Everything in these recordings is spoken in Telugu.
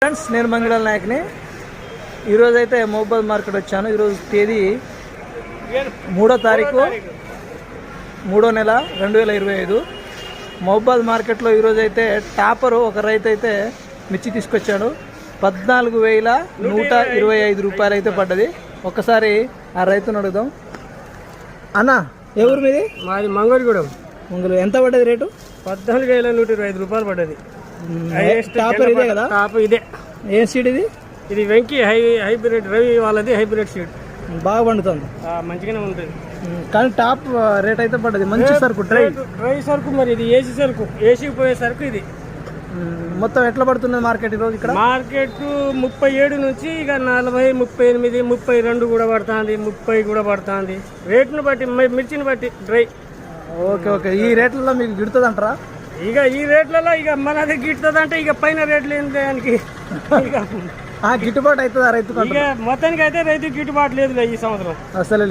ఫ్రెండ్స్, నేను మంగళ నాయక్ని. ఈరోజు అయితే మహబూబాద్ మార్కెట్ వచ్చాను. ఈరోజు తేదీ 3వ తారీఖు 3వ నెల 2025. మహబూబాద్ మార్కెట్లో ఈరోజు అయితే టాపరు ఒక రైతు అయితే మిర్చి తీసుకొచ్చాడు. 14,125 రూపాయలు అయితే పడ్డది. ఒక్కసారి ఆ రైతును అడుగుదాం. అన్న, ఏ ఊరు మీది? మాది మంగళగూడెం. ఎంత పడ్డది రేటు? 14,125 రూపాయలు పడ్డది. టాపర్ ఇదే కదా? టాప్ ఇదే. ఏం సీడ్ ఇది? ఇది వెంకీ హైబ్రిడ్ రవి వాళ్ళది హైబ్రిడ్ సీడ్. బాగా పండుతుంది, మంచిగానే ఉంటుంది. కానీ టాప్ రేట్ అయితే పడ్డది. మంచి సరుకు, డ్రై సరుకు. మరి ఇది ఏసీ సరుకు, ఏసీ పోయే సరుకు ఇది. మొత్తం ఎట్లా పడుతుంది మార్కెట్ ఈరోజు ఇక్కడ? మార్కెట్ 37 నుంచి ఇక 40, 38, 32 కూడా పడుతుంది, 30 కూడా పడుతుంది. రేట్ను బట్టి, మిర్చిని బట్టి డ్రై. Okay okay. ఈ రేట్లలో మీకు గిడుతుంది అంటారా? ఇక ఈ రేట్లలో ఇక మనది గిట్టుతుంది అంటే ఇక పైన రేట్లు ఏంటి దానికి? గిట్టుబాటు అవుతుందా రైతుకు? ఇక మొత్తానికి అయితే రైతు గిట్టుబాటు లేదు ఈ సంవత్సరం. అసలే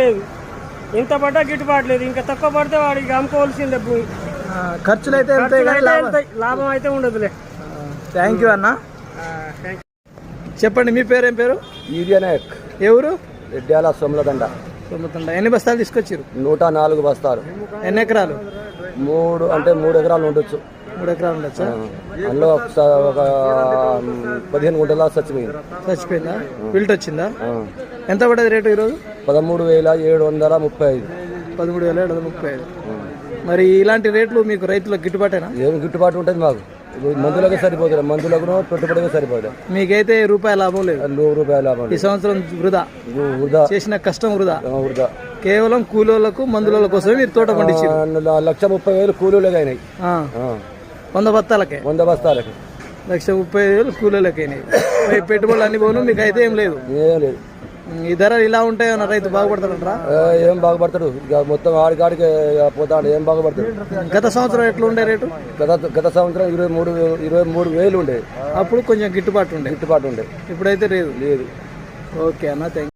లేదు. ఇంత పడ్డా గిట్టుబాటు లేదు. ఇంకా తక్కువ పడితే వాడికి అమ్ముకోవాల్సిందే భూమి. ఖర్చులు అయితే లాభం అయితే ఉండదులే. థ్యాంక్ యూ అన్న. చెప్పండి, మీ పేరు ఏం పేరు? యూరియా నాయక్. ఎవరు? రెడ్యాల సోమలదండ. ఎన్ని బస్తాలు తీసుకొచ్చారు? 104 బస్తాలు. ఎన్ని ఎకరాలు? 3 ఎకరాలు ఉండొచ్చు. 3 ఎకరాలు ఉండొచ్చు. అందులో ఒక 15 గుంటల చచ్చిపోయిందా? విల్ట్ వచ్చిందా? ఎంత పడ్డది రేటు ఈరోజు? 13,735. 13,735. మరి ఇలాంటి రేట్లు మీకు రైతులకు గిట్టుబాటేనా? ఏమి గిట్టుబాటు ఉంటుంది మాకు? మందులకు సరిపోతుంది, మందులకు పెట్టుబడిగా సరిపోతుంది. మీకైతే రూపాయల లాభం లేదు. రూపాయల లాభం. ఈ సంవత్సరం వృధా చేసిన కష్టం వృధా. కేవలం కూలీలకు మందుల కోసమే మీరు తోట పండించారు. 1,30,000 కూలీలకు అయినాయి. 100 బస్తాలకే? 100 బస్తాలకి 1,30,000 కూలీలకు అయినాయి. పెట్టుబడులు అన్ని పోను, మీకు అయితే ఏం లేదు. ఏం లేదు. ఈ ధరలు ఇలా ఉంటాయన్న రైతు బాగుపడతాడంటారా? ఏం బాగుపడతాడు? ఇక మొత్తం ఆడికాడికి పోతాడు. ఏం బాగుపడతాడు? గత సంవత్సరం ఎట్లా ఉండే రేటు? గత సంవత్సరం 23,000 ఉండే. అప్పుడు కొంచెం గిట్టుబాటు ఉండే. ఇప్పుడైతే లేదు. లేదు. ఓకే అన్న, థ్యాంక్ యూ.